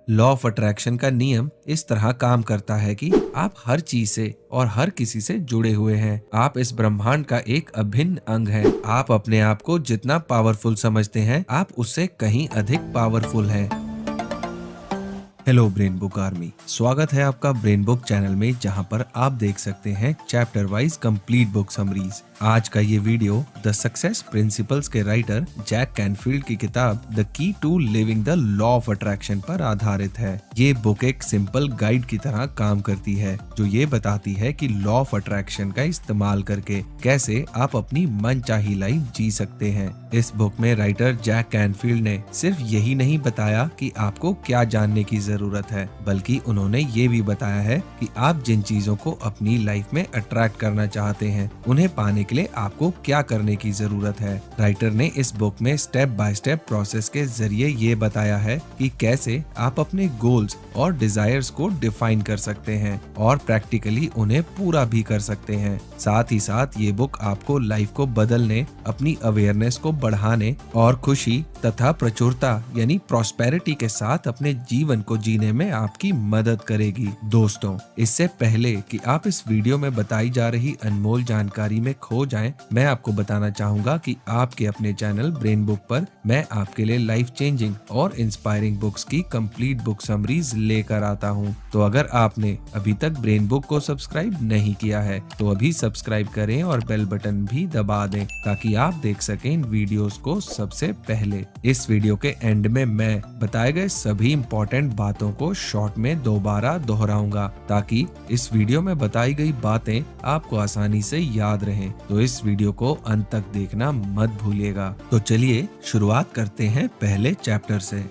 Law of attraction का नियम इस तरह काम करता है कि आप हर चीज से और हर किसी से जुड़े हुए हैं। आप इस ब्रह्मांड का एक अभिन्न अंग हैं। आप अपने आप को जितना पावरफुल समझते हैं, आप उससे कहीं अधिक पावरफुल हैं। हेलो ब्रेन बुक आर्मी, स्वागत है आपका ब्रेन बुक चैनल में, जहां पर आप देख सकते हैं chapter wise complete book summaries. आज का ये वीडियो द सक्सेस प्रिंसिपल्स के राइटर जैक कैनफील्ड की किताब the key to living the law of attraction पर आधारित है। ये बुक एक सिंपल गाइड की तरह काम करती है, जो ये बताती है कि लॉ ऑफ अट्रैक्शन का इस्तेमाल करके कैसे आप अपनी मनचाही लाइफ जी सकते हैं। इस बुक में राइटर जैक कैनफील्ड ने सिर्फ यही नहीं बताया कि आपको क्या जानने की जरूरत है, बल्कि उन्होंने ये भी बताया है कि आप जिन चीजों को अपनी लाइफ में अट्रैक्ट करना चाहते हैं, उन्हें पाने के लिए आपको क्या करने की जरूरत है। राइटर ने इस बुक में स्टेप बाय स्टेप प्रोसेस के जरिए ये बताया है कि कैसे आप अपने गोल्स और डिजायर्स को डिफाइन कर सकते हैं और प्रैक्टिकली उन्हें पूरा भी कर सकते हैं। साथ ही साथ ये बुक आपको लाइफ को बदलने, अपनी अवेयरनेस को बढ़ाने और खुशी तथा प्रचुरता यानी प्रॉस्पेरिटी के साथ अपने जीवन को जीने में आपकी मदद करेगी। दोस्तों, इससे पहले कि आप इस वीडियो में बताई जा रही अनमोल जानकारी में खो जाएं, मैं आपको बताना चाहूंगा कि आपके अपने चैनल ब्रेन बुक पर मैं आपके लिए लाइफ चेंजिंग और इंस्पायरिंग बुक्स की कंप्लीट बुक समरीज लेकर आता हूं। तो अगर आपने अभी तक ब्रेन बुक को सब्सक्राइब नहीं किया है, तो अभी सब्सक्राइब करें और बेल बटन भी दबा दें, ताकि आप देख सकें इन वीडियोस को सबसे पहले। इस वीडियो के एंड में मैं बताए गए सभी इम्पोर्टेंट बातों को शॉर्ट में दोबारा दोहराऊंगा, ताकि इस वीडियो में बताई गई बातें आपको आसानी से याद रहें। तो इस वीडियो को अंत तक देखना मत भूलिएगा। तो चलिए शुरुआत करते हैं पहले चैप्टर से।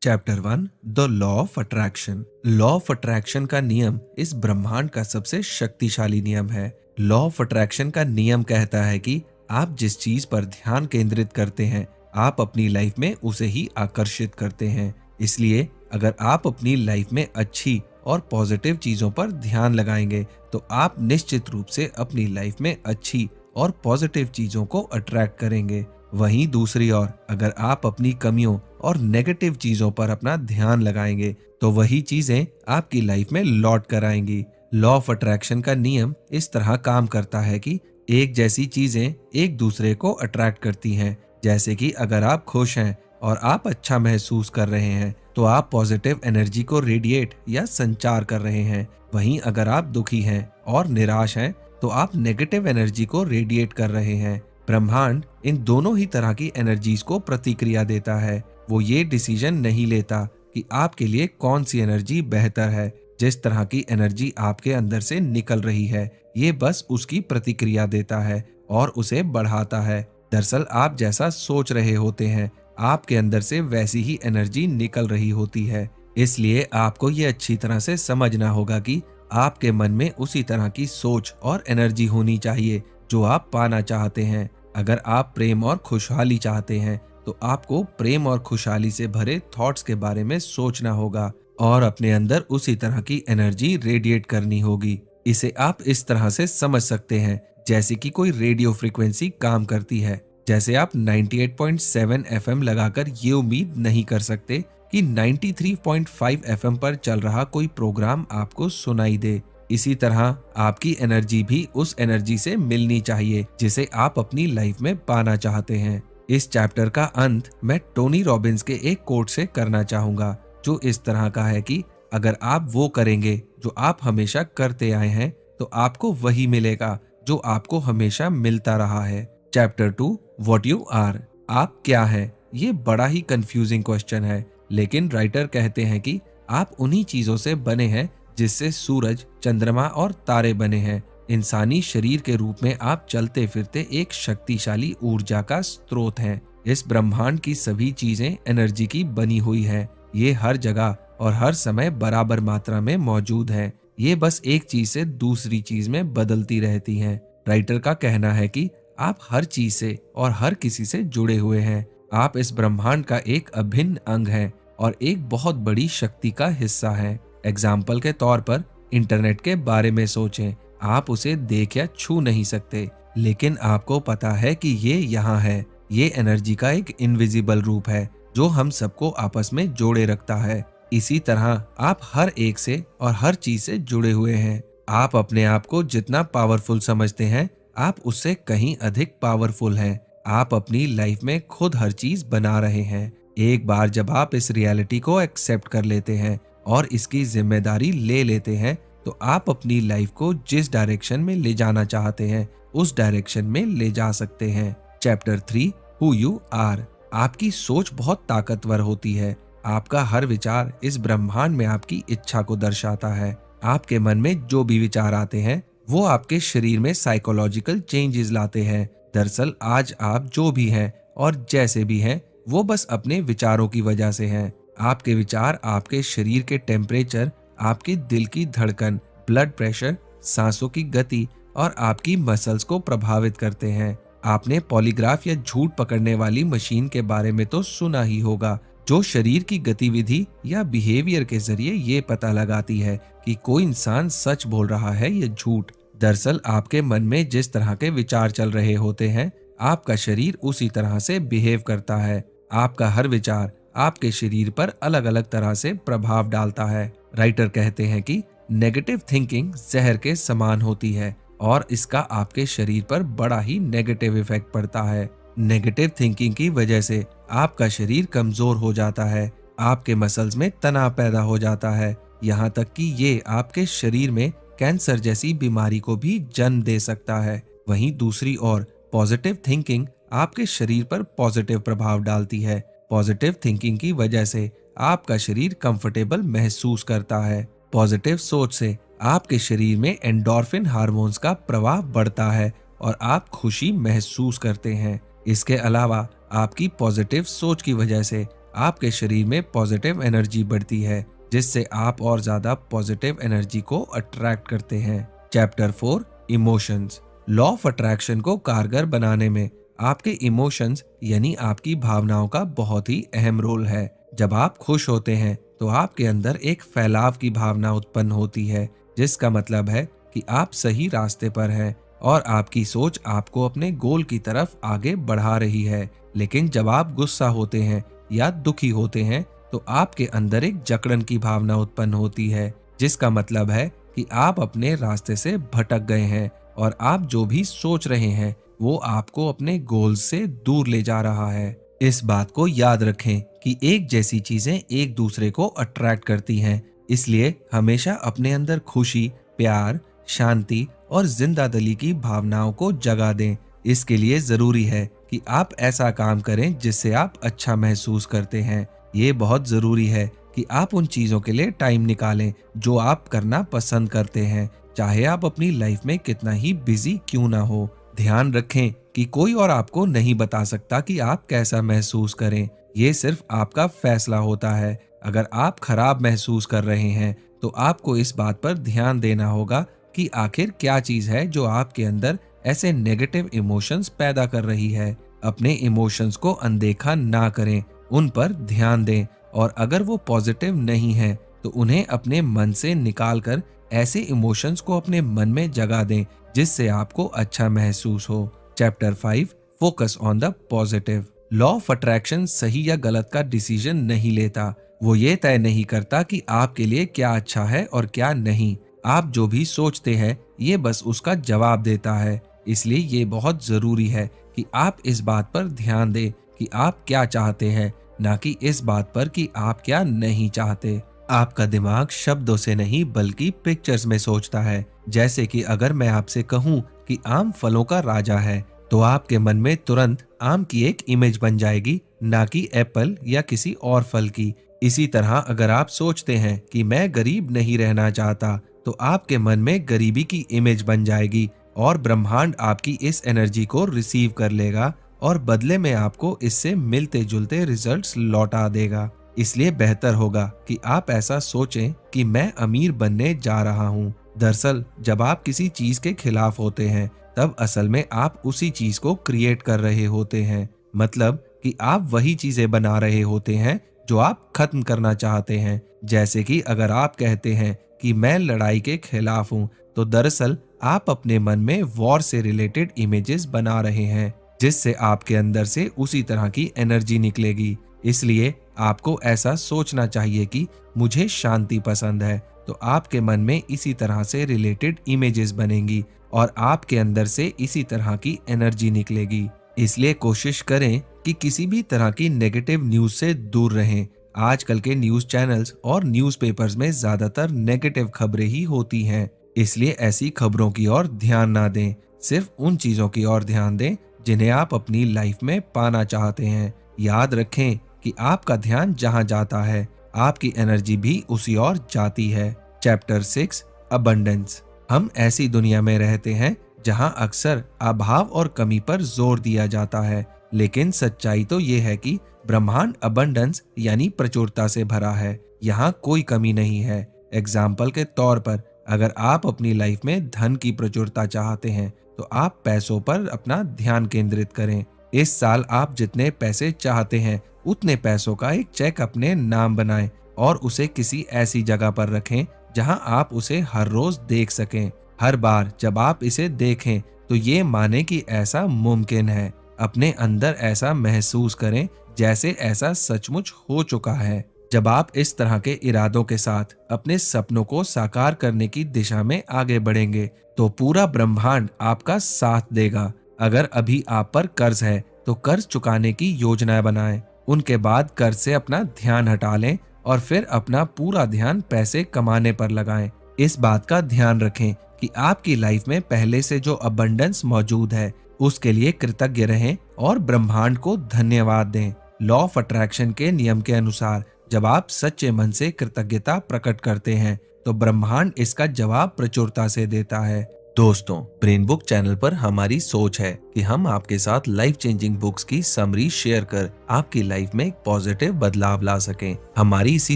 Chapter 1 the law of attraction. Law of attraction का नियम इस ब्रह्मांड का सबसे शक्तिशाली नियम है। लॉ ऑफ अट्रैक्शन का नियम कहता है कि आप जिस चीज पर ध्यान केंद्रित करते हैं, आप अपनी लाइफ में उसे ही आकर्षित करते हैं। इसलिए अगर आप अपनी लाइफ में अच्छी और पॉजिटिव चीजों पर ध्यान लगाएंगे, तो आप निश्चित रूप से अपनी लाइफ में अच्छी और पॉजिटिव चीजों को अट्रैक्ट करेंगे। वहीं दूसरी ओर अगर आप अपनी कमियों और नेगेटिव चीजों पर अपना ध्यान लगाएंगे, तो वही चीजें आपकी लाइफ में लौट कर आएंगी। लॉ ऑफ अट्रैक्शन का नियम इस तरह काम करता है कि एक जैसी चीजें एक दूसरे को अट्रैक्ट करती हैं। जैसे कि अगर आप खुश हैं और आप अच्छा महसूस कर रहे हैं, तो आप पॉजिटिव एनर्जी को रेडिएट या संचार कर रहे हैं। वहीं अगर आप दुखी हैं और निराश हैं, तो आप नेगेटिव एनर्जी को रेडिएट कर रहे हैं। ब्रह्मांड इन दोनों ही तरह की एनर्जीज को प्रतिक्रिया देता है। वो ये डिसीजन नहीं लेता कि आपके लिए कौन सी एनर्जी बेहतर है। जिस तरह की एनर्जी आपके अंदर से निकल रही है, ये बस उसकी प्रतिक्रिया देता है और उसे बढ़ाता है। दरअसल आप जैसा सोच रहे होते हैं, आपके अंदर से वैसी ही एनर्जी निकल रही होती है। इसलिए आपको ये अच्छी तरह से समझना होगा कि आपके मन में उसी तरह की सोच और एनर्जी होनी चाहिए जो आप पाना चाहते हैं। अगर आप प्रेम और खुशहाली चाहते हैं, तो आपको प्रेम और खुशहाली से भरे थॉट्स के बारे में सोचना होगा और अपने अंदर उसी तरह की एनर्जी रेडिएट करनी होगी। इसे आप इस तरह से समझ सकते हैं, जैसे कि कोई रेडियो फ्रीक्वेंसी काम करती है। जैसे आप 98.7 एफएम लगाकर ये उम्मीद नहीं कर सकते कि 93.5 एफएम पर चल रहा कोई प्रोग्राम आपको सुनाई दे। इसी तरह आपकी एनर्जी भी उस एनर्जी से मिलनी चाहिए जिसे आप अपनी लाइफ में पाना चाहते हैं। इस चैप्टर का अंत मैं टोनी रॉबिन्स के एक कोट से करना चाहूंगा, जो इस तरह का है कि अगर आप वो करेंगे जो आप हमेशा करते आए हैं, तो आपको वही मिलेगा जो आपको हमेशा मिलता रहा है। Chapter 2 what you are. आप क्या हैं? ये बड़ा ही कंफ्यूजिंग क्वेश्चन है, लेकिन राइटर कहते हैं कि आप उन्हीं चीजों से बने हैं जिससे सूरज, चंद्रमा और तारे बने हैं। इंसानी शरीर के रूप में आप चलते फिरते एक शक्तिशाली ऊर्जा का स्रोत हैं। इस ब्रह्मांड की सभी चीजें एनर्जी की बनी हुई हैं। ये हर जगह और हर समय बराबर मात्रा में मौजूद हैं। ये बस एक चीज से दूसरी चीज में बदलती रहती हैं। राइटर का कहना है कि आप हर चीज से और हर किसी से जुड़े हुए हैं। आप इस ब्रह्मांड का एक अभिन्न अंग हैं और एक बहुत बड़ी शक्ति का हिस्सा हैं। एग्जाम्पल के तौर पर इंटरनेट के बारे में सोचें। आप उसे देख या छू नहीं सकते, लेकिन आपको पता है कि ये यहाँ है। ये एनर्जी का एक इनविजिबल रूप है जो हम सबको आपस में जोड़े रखता है। इसी तरह आप हर एक से और हर चीज से जुड़े हुए हैं। आप अपने आप को जितना पावरफुल समझते हैं, आप उससे कहीं अधिक पावरफुल हैं। आप अपनी लाइफ में खुद हर चीज बना रहे हैं। एक बार जब आप इस रियलिटी को एक्सेप्ट कर लेते हैं और इसकी जिम्मेदारी ले लेते हैं, तो आप अपनी लाइफ को जिस डायरेक्शन में ले जाना चाहते हैं उस डायरेक्शन में ले जा सकते हैं। Chapter 3, who you are. आपकी सोच बहुत ताकतवर होती है। आपका हर विचार इस ब्रह्मांड में आपकी इच्छा को दर्शाता है। आपके मन में जो भी विचार आते हैं वो आपके शरीर में साइकोलॉजिकल चेंजेस लाते हैं। दरअसल आज आप जो भी हैं और जैसे भी हैं, वो बस अपने विचारों की वजह से हैं। आपके विचार आपके शरीर के टेम्परेचर, आपके दिल की धड़कन, ब्लड प्रेशर, सांसों की गति और आपकी मसल्स को प्रभावित करते हैं। आपने पॉलीग्राफ या झूठ पकड़ने वाली मशीन के बारे में तो सुना ही होगा, जो शरीर की गतिविधि या बिहेवियर के जरिए ये पता लगाती है कि कोई इंसान सच बोल रहा है या झूठ। दरअसल आपके मन में जिस तरह के विचार चल रहे होते हैं, आपका शरीर उसी तरह से बिहेव करता है। आपका हर विचार आपके शरीर पर अलग अलग तरह से प्रभाव डालता है। राइटर कहते हैं कि नेगेटिव थिंकिंग जहर के समान होती है और इसका आपके शरीर पर बड़ा ही नेगेटिव इफेक्ट पड़ता है। नेगेटिव थिंकिंग की वजह से आपका शरीर कमजोर हो जाता है, आपके मसल्स में तनाव पैदा हो जाता है, यहाँ तक कि ये आपके शरीर में कैंसर जैसी बीमारी को भी जन्म दे सकता है। वहीं दूसरी ओर पॉजिटिव थिंकिंग आपके शरीर पर पॉजिटिव प्रभाव डालती है। पॉजिटिव थिंकिंग की वजह से आपका शरीर कंफर्टेबल महसूस करता है। पॉजिटिव सोच से आपके शरीर में एंडोर्फिन हार्मोन्स का प्रवाह बढ़ता है और आप खुशी महसूस करते हैं। इसके अलावा आपकी पॉजिटिव सोच की वजह से आपके शरीर में पॉजिटिव एनर्जी बढ़ती है, जिससे आप और ज्यादा पॉजिटिव एनर्जी को अट्रैक्ट करते हैं। Chapter 4, emotions. Law of attraction को कारगर बनाने में आपके इमोशंस यानी आपकी भावनाओं का बहुत ही अहम रोल है। जब आप खुश होते हैं तो आपके अंदर एक फैलाव की भावना उत्पन्न होती है, जिसका मतलब है कि आप सही रास्ते पर हैं और आपकी सोच आपको अपने गोल की तरफ आगे बढ़ा रही है। लेकिन जब आप गुस्सा होते हैं या दुखी होते हैं तो आपके अंदर एक जकड़न की भावना उत्पन्न होती है, जिसका मतलब है कि आप अपने रास्ते से भटक गए हैं और आप जो भी सोच रहे हैं वो आपको अपने गोल से दूर ले जा रहा है। इस बात को याद रखें कि एक जैसी चीजें एक दूसरे को अट्रैक्ट करती हैं, इसलिए हमेशा अपने अंदर खुशी, प्यार, शांति और जिंदादिली की भावनाओं को जगा दें। इसके लिए जरूरी है कि आप ऐसा काम करें जिससे आप अच्छा महसूस करते हैं। ये बहुत जरूरी है कि आप उन चीजों के लिए टाइम निकालें जो आप करना पसंद करते हैं, चाहे आप अपनी लाइफ में कितना ही बिजी क्यों ना हो। ध्यान रखें कि कोई और आपको नहीं बता सकता कि आप कैसा महसूस करें। ये सिर्फ आपका फैसला होता है। अगर आप खराब महसूस कर रहे हैं तो आपको इस बात पर ध्यान देना होगा कि आखिर क्या चीज है जो आपके अंदर ऐसे नेगेटिव इमोशंस पैदा कर रही है। अपने इमोशंस को अनदेखा ना करें, उन पर ध्यान दें और अगर वो पॉजिटिव नहीं है तो उन्हें अपने मन से निकालकर ऐसे इमोशंस को अपने मन में जगा दें जिससे आपको अच्छा महसूस हो। Chapter 5, focus on the positive. Law of attraction सही या गलत का डिसीजन नहीं लेता। वो ये तय नहीं करता कि आपके लिए क्या अच्छा है और क्या नहीं। आप जो भी सोचते हैं ये बस उसका जवाब देता है। इसलिए ये बहुत जरूरी है कि आप इस बात पर ध्यान दें कि आप क्या चाहते हैं, ना कि इस बात पर कि आप क्या नहीं चाहते। आपका दिमाग शब्दों से नहीं बल्कि पिक्चर्स में सोचता है। जैसे कि अगर मैं आपसे कहूँ कि आम फलों का राजा है तो आपके मन में तुरंत आम की एक इमेज बन जाएगी, ना कि एप्पल या किसी और फल की। इसी तरह अगर आप सोचते हैं कि मैं गरीब नहीं रहना चाहता तो आपके मन में गरीबी की इमेज बन जाएगी और ब्रह्मांड आपकी इस एनर्जी को रिसीव कर लेगा और बदले में आपको इससे मिलते जुलते रिजल्ट्स लौटा देगा। इसलिए बेहतर होगा कि आप ऐसा सोचें कि मैं अमीर बनने जा रहा हूँ। दरअसल जब आप किसी चीज के खिलाफ होते हैं तब असल में आप उसी चीज को क्रिएट कर रहे होते हैं। मतलब कि आप वही चीजें बना रहे होते हैं जो आप खत्म करना चाहते हैं। जैसे कि अगर आप कहते हैं कि मैं लड़ाई के खिलाफ हूँ, तो दरअसल आप अपने मन में वॉर से रिलेटेड इमेजेस बना रहे हैं, जिससे आपके अंदर से उसी तरह की एनर्जी निकलेगी। इसलिए आपको ऐसा सोचना चाहिए कि मुझे शांति पसंद है, तो आपके मन में इसी तरह से रिलेटेड इमेजेस बनेंगी और आपके अंदर से इसी तरह की एनर्जी निकलेगी। इसलिए कोशिश करें कि किसी भी तरह की नेगेटिव न्यूज से दूर रहें। आजकल के न्यूज चैनल्स और न्यूज़पेपर्स में ज्यादातर नेगेटिव खबरें ही होती हैं, इसलिए ऐसी खबरों की ओर ध्यान ना दें। सिर्फ उन चीजों की ओर ध्यान दें जिन्हें आप अपनी लाइफ में पाना चाहते हैं। याद रखें कि आपका ध्यान जहां जाता है, आपकी एनर्जी भी उसी ओर जाती है। Chapter 6 abundance. हम ऐसी दुनिया में रहते हैं जहां अक्सर अभाव और कमी पर जोर दिया जाता है, लेकिन सच्चाई तो ये है कि ब्रह्मांड अबंडेंस यानी प्रचुरता से भरा है। यहाँ कोई कमी नहीं है। एग्जाम्पल के तौर पर, अगर आप अपनी लाइफ में धन की प्रचुरता चाहते हैं तो आप पैसों पर अपना ध्यान केंद्रित करें। इस साल आप जितने पैसे चाहते हैं उतने पैसों का एक चेक अपने नाम बनाएं और उसे किसी ऐसी जगह पर रखें जहां आप उसे हर रोज देख सकें। हर बार जब आप इसे देखें तो ये माने कि ऐसा मुमकिन है। अपने अंदर ऐसा महसूस करें जैसे ऐसा सचमुच हो चुका है। जब आप इस तरह के इरादों के साथ अपने सपनों को साकार करने की दिशा में आगे बढ़ेंगे तो पूरा ब्रह्मांड आपका साथ देगा। अगर अभी आप पर कर्ज है तो कर्ज चुकाने की योजना बनाएं। उनके बाद कर्ज से अपना ध्यान हटा लें और फिर अपना पूरा ध्यान पैसे कमाने पर लगाएं। इस बात का ध्यान रखें कि आपकी लाइफ में पहले से जो अबंडेंस मौजूद है उसके लिए कृतज्ञ रहें और ब्रह्मांड को धन्यवाद दें। लॉ ऑफ अट्रैक्शन के नियम के अनुसार जब आप सच्चे मन से कृतज्ञता प्रकट करते हैं तो ब्रह्मांड इसका जवाब प्रचुरता से देता है। दोस्तों, ब्रेन बुक चैनल पर हमारी सोच है कि हम आपके साथ लाइफ चेंजिंग बुक्स की समरी शेयर कर आपकी लाइफ में एक पॉजिटिव बदलाव ला सकें। हमारी इसी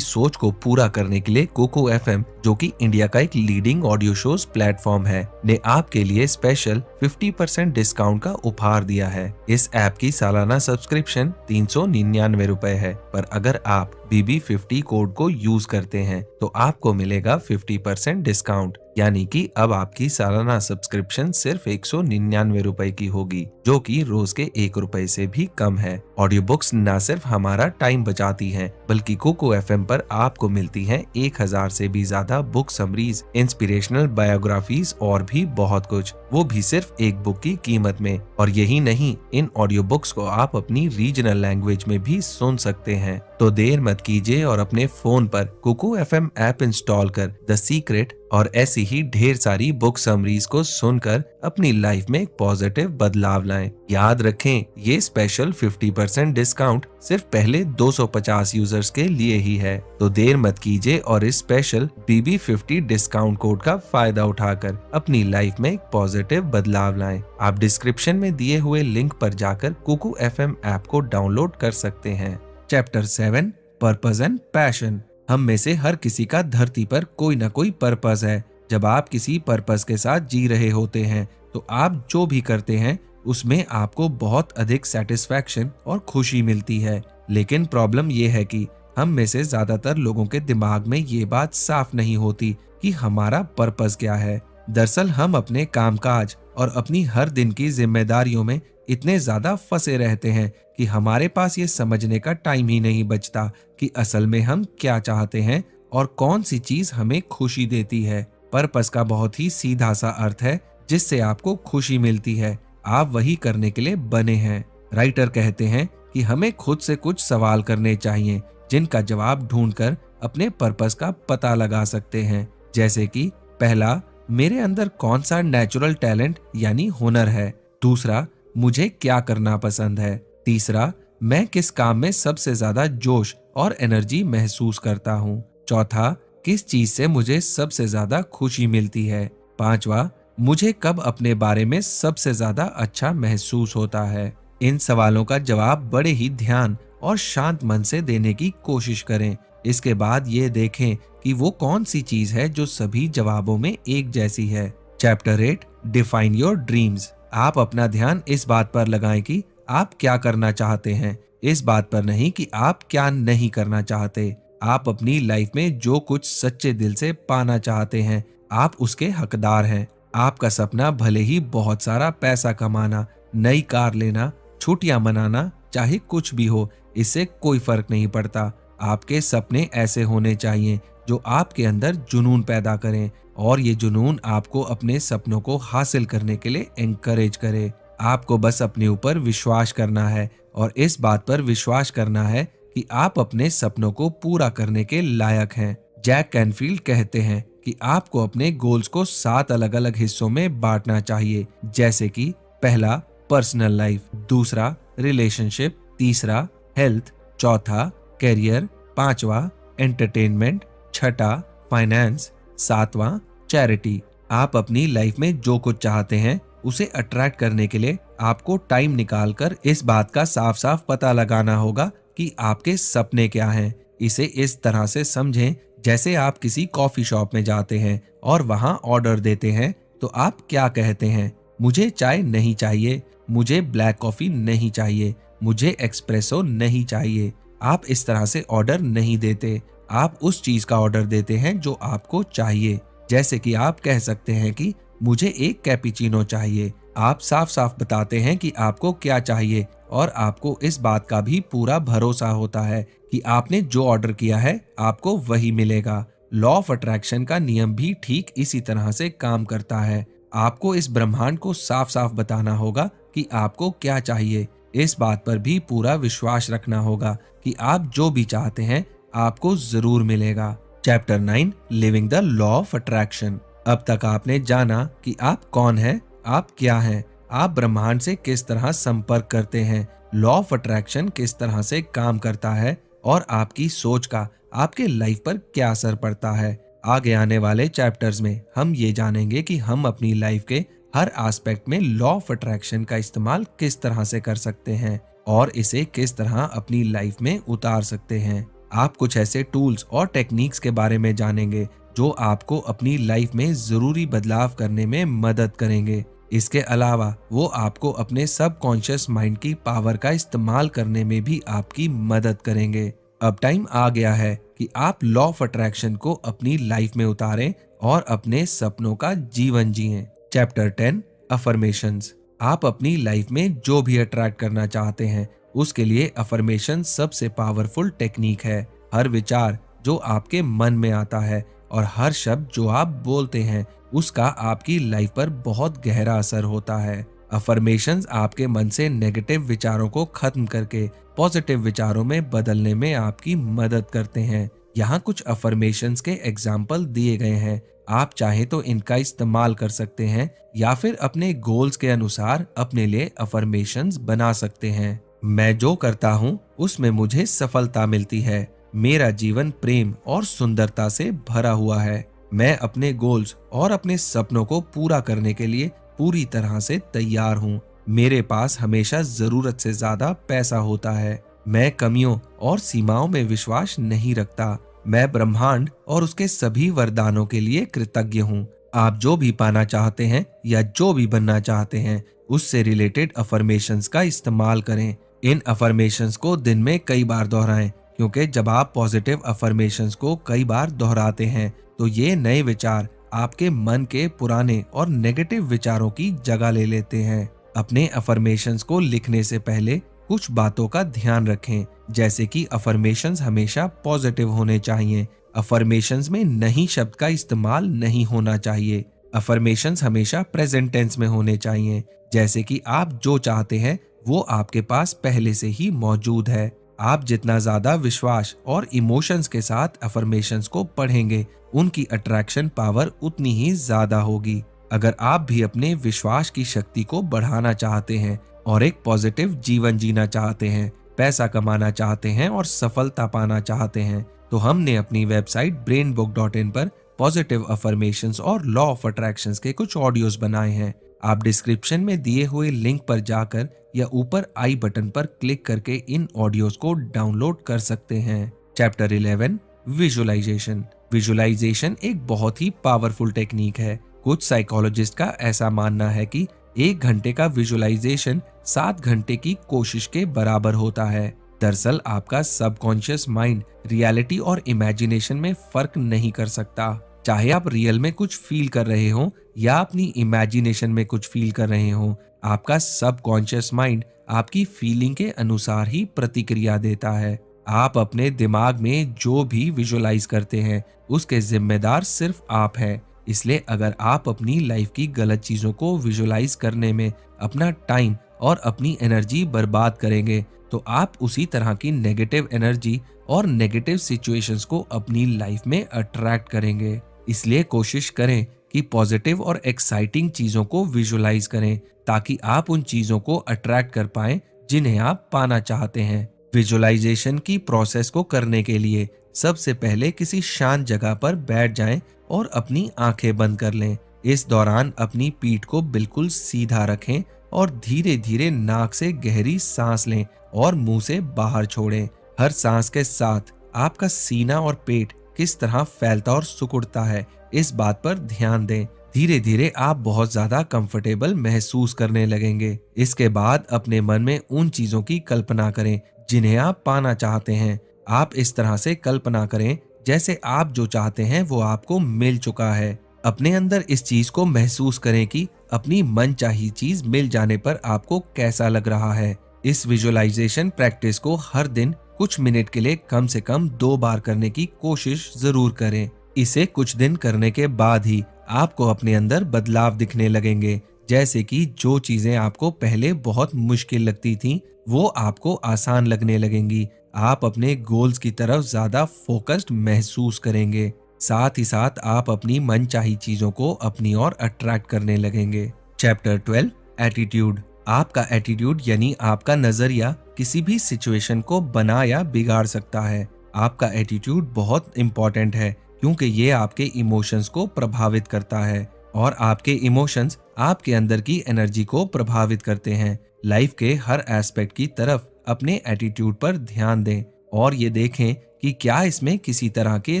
सोच को पूरा करने के लिए कोको एफएम, जो कि इंडिया का एक लीडिंग ऑडियो शोज प्लेटफॉर्म है, ने आपके लिए स्पेशल 50% डिस्काउंट का उपहार दिया है। इस ऐप की सालाना सब्सक्रिप्शन 399 रुपए है, पर अगर आप BB50 कोड को यूज करते हैं तो आपको मिलेगा 50% डिस्काउंट, यानी कि अब आपकी सालाना सब्सक्रिप्शन सिर्फ 199 रुपए की होगी, जो कि रोज के 1 रुपए से भी कम है। ऑडियो बुक्स न सिर्फ हमारा टाइम बचाती हैं, बल्कि कोको एफएम पर आपको मिलती हैं 1000 से भी ज्यादा बुक समरीज, इंस्पिरेशनल बायोग्राफीज और भी बहुत कुछ, वो भी सिर्फ एक बुक की कीमत में। और यही नहीं, इन ऑडियो बुक्स को आप अपनी रीजनल लैंग्वेज में भी सुन सकते हैं। तो देर मत कीजिए और अपने फोन पर कोको एफएम ऐप इंस्टॉल कर द सीक्रेट और ऐसी ही ढेर सारी बुक समरीज को सुनकर अपनी लाइफ में एक पॉजिटिव बदलाव लाएं। याद रखें, ये स्पेशल 50% डिस्काउंट सिर्फ पहले 250 यूजर्स के लिए ही है। तो देर मत कीजिए और इस स्पेशल BB50 डिस्काउंट कोड का फायदा उठाकर अपनी लाइफ में एक पॉजिटिव बदलाव लाएं। आप डिस्क्रिप्शन में दिए हुए लिंक पर जाकर कोको एफएम ऐप को डाउनलोड कर सकते हैं। Chapter 7 purpose and passion. हम में से हर किसी का धरती पर कोई ना कोई पर्पस है। जब आप किसी पर्पस के साथ जी रहे होते हैं तो आप जो भी करते हैं उसमें आपको बहुत अधिक सेटिस्फैक्शन और खुशी मिलती है। लेकिन प्रॉब्लम यह है कि हम में से ज्यादातर लोगों के दिमाग में ये बात साफ नहीं होती कि हमारा पर्पस क्या है। दरअसल हम अपने कामकाज और अपनी हर दिन की जिम्मेदारियों में इतने ज्यादा फंसे रहते हैं कि हमारे पास ये समझने का टाइम ही नहीं बचता कि असल में हम क्या चाहते हैं और कौन सी चीज हमें खुशी देती है। पर्पस का बहुत ही सीधा सा अर्थ है जिससे आपको खुशी मिलती है। आप वही करने के लिए बने हैं। राइटर कहते हैं कि हमें खुद से कुछ सवाल करने चाहिए जिनका जवाब ढूंढकर अपने पर्पस का पता लगा सकते हैं। जैसे कि पहला, मेरे अंदर कौन सा नेचुरल टैलेंट यानी हुनर है। दूसरा, मुझे क्या करना पसंद है। तीसरा, मैं किस काम में सबसे ज्यादा जोश और एनर्जी महसूस करता हूँ। चौथा, किस चीज से मुझे सबसे ज्यादा खुशी मिलती है। पांचवा, मुझे कब अपने बारे में सबसे ज्यादा अच्छा महसूस होता है। इन सवालों का जवाब बड़े ही ध्यान और शांत मन से देने की कोशिश करें। इसके बाद ये देखें कि वो कौन सी चीज है जो सभी जवाबों में एक जैसी है। Chapter 8 define your dreams. आप अपना ध्यान इस बात पर लगाएं कि आप क्या करना चाहते हैं, इस बात पर नहीं कि आप क्या नहीं करना चाहते। आप अपनी लाइफ में जो कुछ सच्चे दिल से पाना चाहते हैं, आप उसके हकदार हैं। आपका सपना भले ही बहुत सारा पैसा कमाना, नई कार लेना, छुट्टियां मनाना, चाहे कुछ भी हो, इससे कोई फर्क नहीं पड़ता। आपके सपने ऐसे होने चाहिए जो आपके अंदर जुनून पैदा करें और ये जुनून आपको अपने सपनों को हासिल करने के लिए एनकरेज करे। आपको बस अपने ऊपर विश्वास करना है और इस बात पर विश्वास करना है कि आप अपने सपनों को पूरा करने के लायक हैं। जैक कैनफील्ड कहते हैं कि आपको अपने गोल्स को 7 अलग अलग हिस्सों में बांटना चाहिए, जैसे कि पहला पर्सनल लाइफ, दूसरा रिलेशनशिप, तीसरा हेल्थ, चौथा करियर, पांचवा एंटरटेनमेंट, छठा फाइनेंस, सातवां चैरिटी। आप अपनी लाइफ में जो कुछ चाहते हैं उसे अट्रैक्ट करने के लिए आपको टाइम निकालकर इस बात का साफ साफ पता लगाना होगा कि आपके सपने क्या हैं। इसे इस तरह से समझें जैसे आप किसी कॉफी शॉप में जाते हैं और वहां ऑर्डर देते हैं तो आप क्या कहते हैं? मुझे चाय नहीं चाहिए, मुझे ब्लैक कॉफी नहीं चाहिए, मुझे एक्सप्रेसो नहीं चाहिए। आप इस तरह से ऑर्डर नहीं देते, आप उस चीज का ऑर्डर देते हैं जो आपको चाहिए। जैसे कि आप कह सकते हैं कि मुझे एक कैपुचिनो चाहिए। आप साफ साफ बताते हैं कि आपको क्या चाहिए और आपको इस बात का भी पूरा भरोसा होता है कि आपने जो ऑर्डर किया है आपको वही मिलेगा। लॉ ऑफ अट्रैक्शन का नियम भी ठीक इसी तरह से काम करता है। आपको इस ब्रह्मांड को साफ साफ बताना होगा कि आपको क्या चाहिए। इस बात पर भी पूरा विश्वास रखना होगा कि आप जो भी चाहते हैं आपको जरूर मिलेगा। Chapter 9 living the law of attraction. अब तक आपने जाना कि आप कौन हैं, आप क्या हैं, आप ब्रह्मांड से किस तरह संपर्क करते हैं, लॉ ऑफ अट्रैक्शन किस तरह से काम करता है और आपकी सोच का आपके लाइफ पर क्या असर पड़ता है। आगे आने वाले चैप्टर्स में हम ये जानेंगे कि हम अपनी लाइफ के हर एस्पेक्ट में लॉ ऑफ अट्रैक्शन का इस्तेमाल किस तरह से कर सकते हैं और इसे किस तरह अपनी लाइफ में उतार सकते हैं। आप कुछ ऐसे टूल्स और टेक्निक्स के बारे में जानेंगे जो आपको अपनी लाइफ में जरूरी बदलाव करने में मदद करेंगे। इसके अलावा वो आपको अपने सबकॉन्शियस माइंड की पावर का इस्तेमाल करने में भी आपकी मदद करेंगे। अब टाइम आ गया है कि आप लॉ ऑफ अट्रैक्शन को अपनी लाइफ में उतारें और अपने सपनों का जीवन जिएं। Chapter 10 affirmations. आप अपनी लाइफ में जो भी अट्रैक्ट करना चाहते हैं उसके लिए अफर्मेशन सबसे पावरफुल टेक्निक है। हर विचार जो आपके मन में आता है और हर शब्द जो आप बोलते हैं उसका आपकी लाइफ पर बहुत गहरा असर होता है। अफर्मेशंस आपके मन से नेगेटिव विचारों को खत्म करके पॉजिटिव विचारों में बदलने में आपकी मदद करते हैं। यहाँ कुछ अफर्मेशंस के एग्जाम्पल दिए गए हैं। आप चाहें तो इनका इस्तेमाल कर सकते हैं या फिर अपने गोल्स के अनुसार अपने लिए अफर्मेशंस बना सकते हैं। मैं जो करता हूँ उसमें मुझे सफलता मिलती है। मेरा जीवन प्रेम और सुंदरता से भरा हुआ है। मैं अपने गोल्स और अपने सपनों को पूरा करने के लिए पूरी तरह से तैयार हूँ। मेरे पास हमेशा जरूरत से ज्यादा पैसा होता है। मैं कमियों और सीमाओं में विश्वास नहीं रखता। मैं ब्रह्मांड और उसके सभी वरदानों के लिए कृतज्ञ हूँ। आप जो भी पाना चाहते हैं या जो भी बनना चाहते हैं उससे रिलेटेड अफर्मेशंस का इस्तेमाल करें। इन अफर्मेशंस को दिन में कई बार दोहराएं, क्योंकि जब आप पॉजिटिव अफर्मेशंस को कई बार दोहराते हैं तो ये नए विचार आपके मन के पुराने और नेगेटिव विचारों की जगह ले लेते हैं। अपने अफर्मेशंस को लिखने से पहले कुछ बातों का ध्यान रखें, जैसे कि अफर्मेशंस हमेशा पॉजिटिव होने चाहिए। अफर्मेशंस में नहीं शब्द का इस्तेमाल नहीं होना चाहिए। अफर्मेशंस हमेशा प्रेजेंट टेंस में होने चाहिए, जैसे कि आप जो चाहते हैं वो आपके पास पहले से ही मौजूद है। आप जितना ज्यादा विश्वास और इमोशंस के साथ अफर्मेशंस को पढ़ेंगे उनकी अट्रैक्शन पावर उतनी ही ज्यादा होगी। अगर आप भी अपने विश्वास की शक्ति को बढ़ाना चाहते हैं और एक पॉजिटिव जीवन जीना चाहते हैं, पैसा कमाना चाहते हैं और सफलता पाना चाहते हैं, तो हमने अपनी वेबसाइट brainbook.in पर पॉजिटिव अफर्मेशंस और लॉ ऑफ अट्रैक्शंस के कुछ ऑडियोज बनाए हैं। आप डिस्क्रिप्शन में दिए हुए लिंक पर जाकर या ऊपर आई बटन पर क्लिक करके इन ऑडियोज को डाउनलोड कर सकते हैं। Chapter 11 visualisation. विजुअलाइजेशन एक बहुत ही पावरफुल टेक्निक है। कुछ साइकोलॉजिस्ट का ऐसा मानना है कि 1 घंटे का विजुअलाइजेशन 7 घंटे की कोशिश के बराबर होता है। दरअसल आपका सबकॉन्शियस माइंड रियलिटी और इमेजिनेशन में फर्क नहीं कर सकता। चाहे आप रियल में कुछ फील कर रहे हो या अपनी इमेजिनेशन में कुछ फील कर रहे हो, आपका सबकॉन्शियस माइंड आपकी फीलिंग के अनुसार ही प्रतिक्रिया देता है। आप अपने दिमाग में जो भी विजुअलाइज करते हैं उसके जिम्मेदार सिर्फ आप हैं। इसलिए अगर आप अपनी लाइफ की गलत चीजों को विजुअलाइज करने में अपना टाइम और अपनी एनर्जी बर्बाद करेंगे तो आप उसी तरह की नेगेटिव एनर्जी और नेगेटिव सिचुएशंस को अपनी लाइफ में अट्रैक्ट करेंगे। इसलिए कोशिश करें कि पॉजिटिव और एक्साइटिंग चीजों को विजुअलाइज करें ताकि आप उन चीजों को अट्रैक्ट कर पाएं जिन्हें आप पाना चाहते हैं। विजुअलाइजेशन की प्रोसेस को करने के लिए सबसे पहले किसी शांत जगह पर बैठ जाएं और अपनी आंखें बंद कर लें। इस दौरान अपनी पीठ को बिल्कुल सीधा रखें और धीरे धीरे नाक से गहरी सांस लें और मुंह से बाहर छोड़ें। हर सांस के साथ आपका सीना और पेट किस तरह फैलता और सिकुड़ता है, इस बात पर ध्यान दें। धीरे धीरे आप बहुत ज्यादा कंफर्टेबल महसूस करने लगेंगे। इसके बाद अपने मन में उन चीजों की कल्पना करें जिन्हें आप पाना चाहते हैं। आप इस तरह से कल्पना करें जैसे आप जो चाहते हैं वो आपको मिल चुका है। अपने अंदर इस चीज को महसूस करें कि अपनी मनचाही चीज मिल जाने पर आपको कैसा लग रहा है। इस विजुअलाइजेशन प्रैक्टिस को हर दिन कुछ मिनट के लिए कम से कम 2 बार करने की कोशिश जरूर करें। इसे कुछ दिन करने के बाद ही आपको अपने अंदर बदलाव दिखने लगेंगे, जैसे कि जो चीजें आपको पहले बहुत मुश्किल लगती थीं, वो आपको आसान लगने लगेंगी। आप अपने गोल्स की तरफ ज्यादा फोकस्ड महसूस करेंगे। साथ ही साथ आप अपनी मनचाही चीजों को अपनी ओर अट्रैक्ट करने लगेंगे। Chapter 12 attitude. आपका एटीट्यूड यानी आपका नजरिया किसी भी सिचुएशन को बना या बिगाड़ सकता है। आपका एटीट्यूड बहुत इंपॉर्टेंट है क्योंकि ये आपके इमोशंस को प्रभावित करता है और आपके इमोशंस आपके अंदर की एनर्जी को प्रभावित करते हैं। लाइफ के हर एस्पेक्ट की तरफ अपने एटीट्यूड पर ध्यान दें और ये देखें कि क्या इसमें किसी तरह के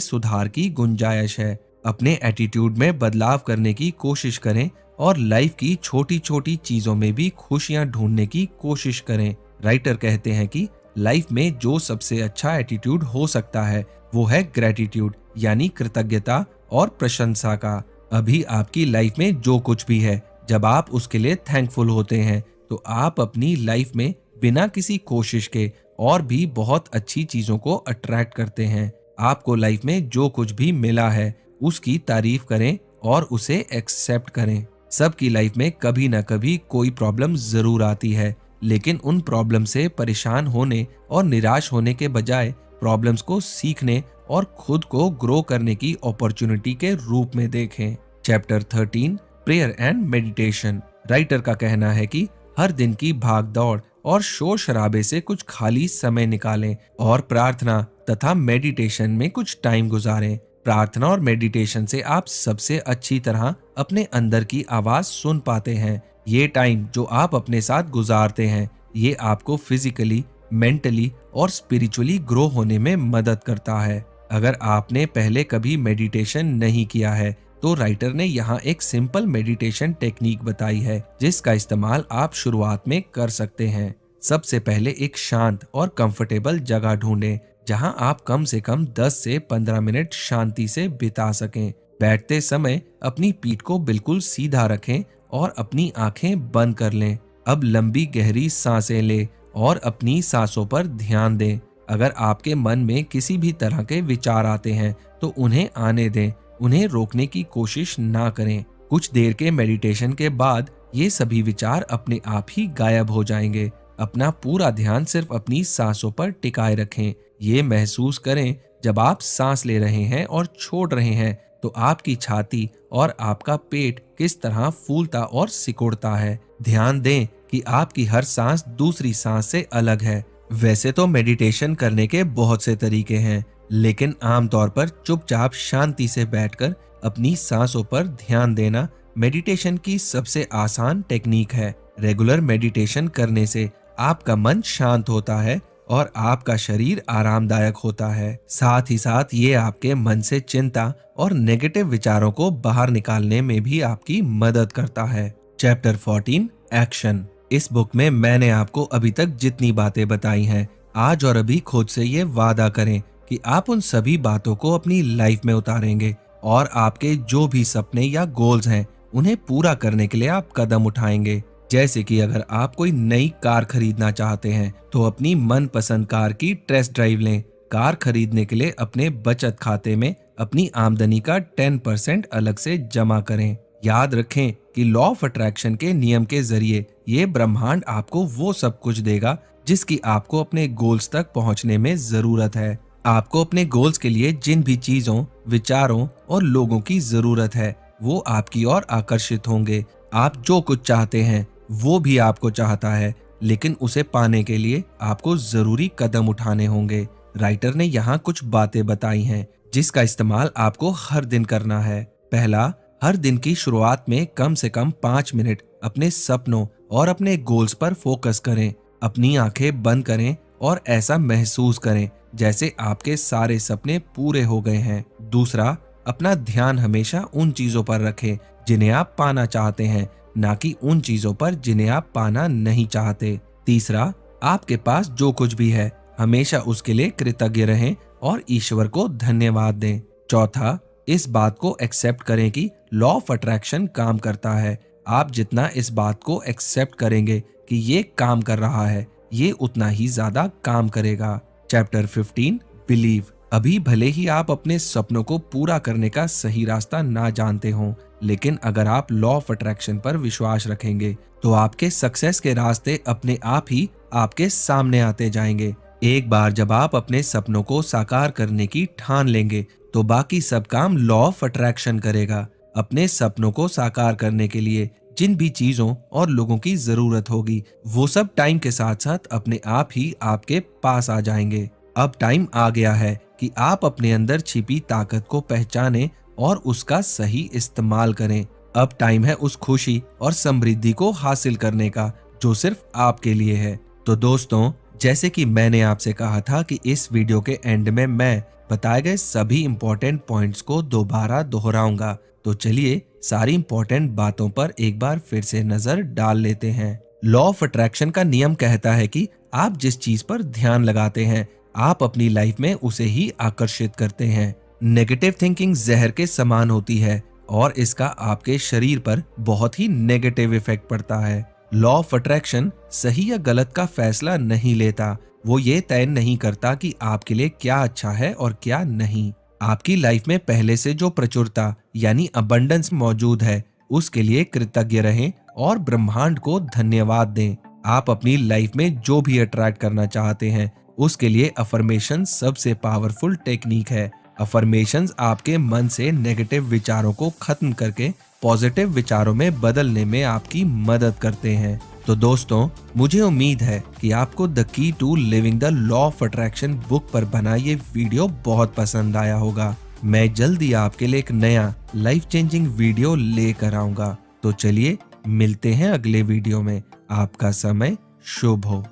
सुधार की गुंजाइश है। अपने एटीट्यूड में बदलाव करने की कोशिश करें और लाइफ की छोटी छोटी चीजों में भी खुशियां ढूंढने की कोशिश करें। राइटर कहते हैं कि लाइफ में जो सबसे अच्छा एटीट्यूड हो सकता है वो है ग्रेटिट्यूड यानी कृतज्ञता और प्रशंसा का। अभी आपकी लाइफ में जो कुछ भी है, जब आप उसके लिए थैंकफुल होते हैं तो आप अपनी लाइफ में बिना किसी कोशिश के और भी बहुत अच्छी चीजों को अट्रैक्ट करते हैं। आपको लाइफ में जो कुछ भी मिला है उसकी तारीफ करें और उसे एक्सेप्ट करें। सबकी लाइफ में कभी ना कभी कोई प्रॉब्लम जरूर आती है, लेकिन उन प्रॉब्लम से परेशान होने और निराश होने के बजाय प्रॉब्लम्स को सीखने और खुद को ग्रो करने की अपॉर्चुनिटी के रूप में देखें। Chapter 13 prayer and meditation. Writer का कहना है कि हर दिन की भाग दौड़ और शोर शराबे से कुछ खाली समय निकालें और प्रार्थना तथा मेडिटेशन में कुछ टाइम गुजारें। प्रार्थना और मेडिटेशन से आप सबसे अच्छी तरह अपने अंदर की आवाज सुन पाते हैं। ये टाइम जो आप अपने साथ गुजारते हैं, ये आपको फिजिकली, मेंटली और स्पिरिचुअली ग्रो होने में मदद करता है। अगर आपने पहले कभी मेडिटेशन नहीं किया है तो राइटर ने यहाँ एक सिंपल मेडिटेशन टेक्निक बताई है जिसका इस्तेमाल आप शुरुआत में कर सकते हैं। सबसे पहले एक शांत और कंफर्टेबल जगह ढूंढें जहां आप कम से कम 10 से 15 मिनट शांति से बिता सकें। बैठते समय अपनी पीठ को बिल्कुल सीधा रखें और अपनी आंखें बंद कर लें। अब लंबी गहरी सांसें लें और अपनी सांसों पर ध्यान दें। अगर आपके मन में किसी भी तरह के विचार आते हैं तो उन्हें आने दें, उन्हें रोकने की कोशिश ना करें। कुछ देर के मेडिटेशन के बाद ये सभी विचार अपने आप ही गायब हो जाएंगे। अपना पूरा ध्यान सिर्फ अपनी सांसों पर टिकाए रखें। ये महसूस करें जब आप सांस ले रहे हैं और छोड़ रहे हैं तो आपकी छाती और आपका पेट किस तरह फूलता और सिकुड़ता है। ध्यान दें कि आपकी हर सांस दूसरी सांस से अलग है। वैसे तो मेडिटेशन करने के बहुत से तरीके हैं, लेकिन आमतौर पर चुपचाप शांति से बैठकर अपनी सांसों पर ध्यान देना मेडिटेशन की सबसे आसान टेक्निक है। रेगुलर मेडिटेशन करने से आपका मन शांत होता है और आपका शरीर आरामदायक होता है। साथ ही साथ ये आपके मन से चिंता और नेगेटिव विचारों को बाहर निकालने में भी आपकी मदद करता है। Chapter 14 action. इस बुक में मैंने आपको अभी तक जितनी बातें बताई हैं आज और अभी खुद से ये वादा करें कि आप उन सभी बातों को अपनी लाइफ में उतारेंगे और आपके जो भी सपने या गोल्स हैं उन्हें पूरा करने के लिए आप कदम उठाएंगे। जैसे कि अगर आप कोई नई कार खरीदना चाहते हैं तो अपनी मनपसंद कार की टेस्ट ड्राइव लें। कार खरीदने के लिए अपने बचत खाते में अपनी आमदनी का 10% अलग से जमा करें। याद रखें कि लॉ ऑफ अट्रैक्शन के नियम के जरिए ये ब्रह्मांड आपको वो सब कुछ देगा जिसकी आपको अपने गोल्स तक पहुंचने में जरूरत है। आपको अपने गोल्स के लिए जिन भी चीजों, विचारों और लोगों की जरूरत है वो आपकी ओर आकर्षित होंगे। आप जो कुछ चाहते हैं वो भी आपको चाहता है, लेकिन उसे पाने के लिए आपको जरूरी कदम उठाने होंगे। राइटर ने यहाँ कुछ बातें बताई हैं जिसका इस्तेमाल आपको हर दिन करना है। पहला, हर दिन की शुरुआत में कम से कम 5 मिनट अपने सपनों और अपने गोल्स पर फोकस करें। अपनी आंखें बंद करें और ऐसा महसूस करें जैसे आपके सारे सपने पूरे हो गए हैं। दूसरा, अपना ध्यान हमेशा उन चीजों पर रखें जिन्हें आप पाना चाहते हैं, ना कि उन चीजों पर जिन्हें आप पाना नहीं चाहते। तीसरा, आपके पास जो कुछ भी है हमेशा उसके लिए कृतज्ञ रहें और ईश्वर को धन्यवाद दें। चौथा, इस बात को एक्सेप्ट करें कि लॉ ऑफ अट्रैक्शन काम करता है। आप जितना इस बात को एक्सेप्ट करेंगे कि ये काम कर रहा है, ये उतना ही ज्यादा काम करेगा। Chapter 15, believe. अभी भले ही आप अपने सपनों को पूरा करने का सही रास्ता ना जानते हो, लेकिन अगर आप लॉ ऑफ अट्रैक्शन पर विश्वास रखेंगे तो आपके सक्सेस के रास्ते अपने आप ही आपके सामने आते जाएंगे। एक बार जब आप अपने सपनों को साकार करने की ठान लेंगे तो बाकी सब काम लॉ ऑफ अट्रैक्शन करेगा। अपने सपनों को साकार करने के लिए जिन भी चीजों और लोगों की जरूरत होगी वो सब टाइम के साथ साथ अपने आप ही आपके पास आ जाएंगे। अब टाइम आ गया है कि आप अपने अंदर छिपी ताकत को पहचानें और उसका सही इस्तेमाल करें। अब टाइम है उस खुशी और समृद्धि को हासिल करने का जो सिर्फ आपके लिए है। तो दोस्तों, जैसे कि मैंने आपसे कहा था कि इस वीडियो के एंड में मैं बताए गए सभी इंपॉर्टेंट पॉइंट्स को दोबारा दोहराऊंगा, तो चलिए सारी इंपॉर्टेंट बातों पर एक बार फिर से नजर डाल लेते हैं। लॉ ऑफ अट्रैक्शन का नियम कहता है कि आप जिस चीज पर ध्यान लगाते हैं आप अपनी लाइफ में उसे ही आकर्षित करते हैं। नेगेटिव थिंकिंग जहर के समान होती है और इसका आपके शरीर पर बहुत ही नेगेटिव इफेक्ट पड़ता है। लॉ ऑफ अट्रैक्शन सही या गलत का फैसला नहीं लेता, वो ये तय नहीं करता कि आपके लिए क्या अच्छा है और क्या नहीं। आपकी लाइफ में पहले से जो प्रचुरता यानी अबंडेंस मौजूद है उसके लिए कृतज्ञ रहें और ब्रह्मांड को धन्यवाद दें। आप अपनी लाइफ में जो भी अट्रैक्ट करना चाहते हैं उसके लिए अफर्मेशन सबसे पावरफुल टेक्निक है। अफर्मेशंस आपके मन से नेगेटिव विचारों को खत्म करके पॉजिटिव विचारों में बदलने में आपकी मदद करते हैं। तो दोस्तों, मुझे उम्मीद है कि आपको the key to living the law of attraction book पर बना ये वीडियो बहुत पसंद आया होगा। मैं जल्दी आपके लिए एक नया लाइफ चेंजिंग वीडियो लेकर आऊंगा। तो चलिए मिलते हैं अगले वीडियो में। आपका समय शुभ हो।